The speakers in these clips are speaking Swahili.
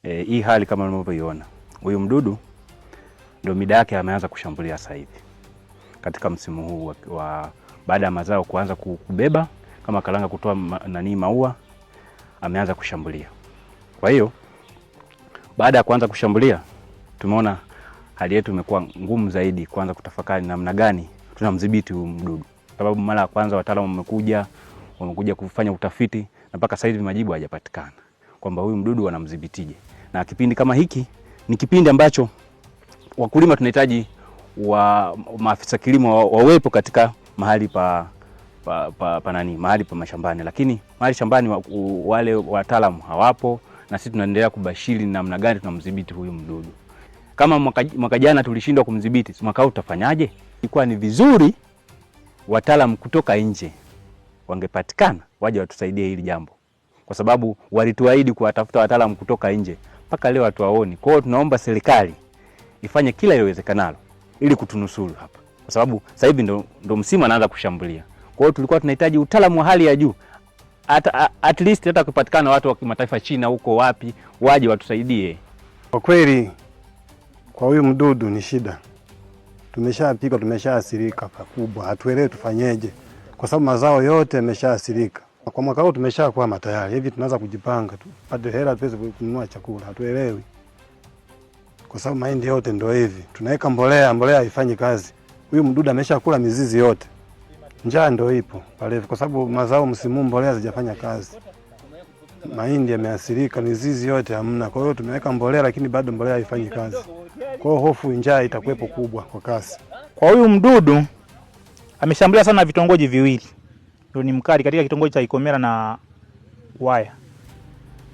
Hii hali kama unavyoiona, huyu mdudu ndio mida yake ameanza kushambulia sasa hivi. Katika msimu huu wa baada ya mazao kuanza kubeba kama karanga kutoa maua, ameanza kushambulia. Kwa hiyo baada ya kuanza kushambulia, tumeona hali yetu imekuwa ngumu zaidi kuanza kutafakari namna gani tunamdhibiti huyu mdudu. Sababu mara ya kwanza wataalamu wamekuja kufanya utafiti na mpaka sasa hivi majibu hayajapatikana kwamba huyu mdudu wanamdhibitije. Na kipindi kama hiki ni kipindi ambacho wakulima tunahitaji maafisa kilimo wawepo katika mahali mahali pa mashambani, lakini mahali shambani wale wataalamu hawapo, na sisi tunaendelea kubashiri namna gani tunamdhibiti huyu mdudu. Kama mwaka jana tulishindwa kumdhibiti, mwaka huu tutafanyaje? Ilikuwa ni vizuri wataalamu kutoka nje wangepatikana waje watusaidie hili jambo, kwa sababu walituahidi kuwatafuta wataalamu kutoka nje, mpaka leo hatuwaoni. Kwa hiyo tunaomba serikali ifanye kila iwezekanalo ili kutunusuru hapa, kwa sababu sasa hivi ndo msimu anaanza kushambulia. Kwa hiyo tulikuwa tunahitaji utaalamu wa hali ya juu, at least hata kupatikana watu wa kimataifa, China huko wapi, waje watusaidie. Kwa kweli kwa huyu mdudu ni shida. Tumeshapika, tumeshaathirika pakubwa. Hatuelewi tufanyeje, kwa sababu mazao yote yameshaathirika. Kwa mwaka huu tumeshakuwa tayari. Hivi tunaanza kujipanga tupate hela tuweze kununua chakula. Hatuelewi. Kwa sababu mahindi yote ndio hivi. Tunaweka mbolea haifanyi kazi. Huyu mdudu ameshakula mizizi yote. Njaa ndio ipo pale, kwa sababu mazao msimu mbolea hazijafanya kazi. Mahindi yameathirika, mizizi yote hamna. Kwa hiyo tumeweka mbolea lakini bado mbolea haifanyi kazi. Kwa hiyo hofu njaa itakuwepo kubwa kwa kasi. Kwa huyu mdudu ameshambulia sana vitongoji viwili. Ndio ni mkali katika kitongoji cha Ikomera na Waya.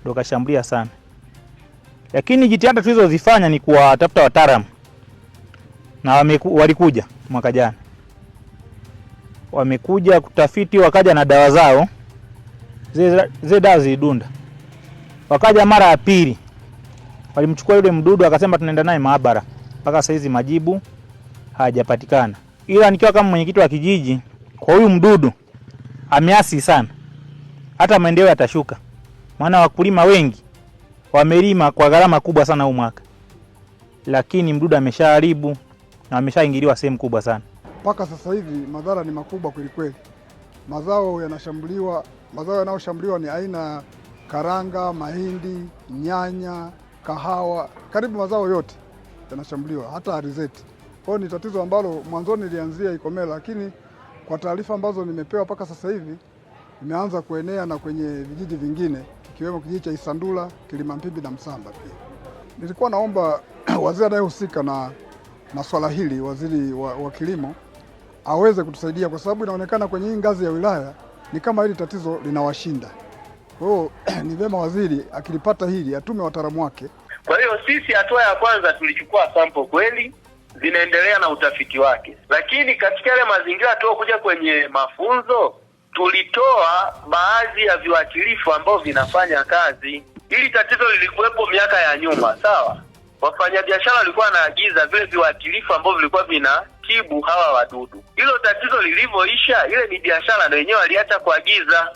Ndio kashambulia sana. Lakini jitihada tulizozifanya ni kuwatafuta wataalamu. Na walikuja mwaka jana. Wamekuja kutafiti, wakaja na dawa zao. Zile dawa zilidunda. Wakaja mara ya pili. Walimchukua yule mdudu akasema tunaenda naye maabara. Mpaka sasa hizi majibu hayajapatikana. Ila nikiwa kama mwenyekiti wa kijiji, kwa huyu mdudu ameasi sana, hata maendeleo yatashuka. Maana wakulima wengi wamelima kwa gharama kubwa sana huu mwaka, lakini mdudu ameshaharibu na ameshaingiliwa sehemu kubwa sana. Mpaka sasa hivi madhara ni makubwa kweli kweli. Mazao yanayoshambuliwa ni aina karanga, mahindi, nyanya, kahawa, karibu mazao yote yanashambuliwa, hata alizeti. Kwa hiyo ni tatizo ambalo mwanzoni lilianzia Ikomela, lakini kwa taarifa ambazo nimepewa mpaka sasa hivi imeanza kuenea na kwenye vijiji vingine, ikiwemo kijiji cha Isandula, Kilimampimbi na Msamba pia. Nilikuwa naomba waziri anayehusika na swala hili, waziri wa kilimo, aweze kutusaidia, kwa sababu inaonekana kwenye hii ngazi ya wilaya ni kama hili tatizo linawashinda. Kwa hiyo ni vema waziri akilipata hili atume wataalamu wake. Kwa hiyo sisi hatua ya kwanza tulichukua sample kweli, zinaendelea na utafiti wake. Lakini katika yale mazingira kuja kwenye mafunzo, tulitoa baadhi ya viuatilifu ambao vinafanya kazi. Hili tatizo lilikuwepo miaka ya nyuma, sawa? Wafanyabiashara walikuwa wanaagiza vile viuatilifu ambao vilikuwa vinatibu hawa wadudu. Hilo tatizo lilivyoisha, ile ni biashara na wenyewe waliacha kuagiza.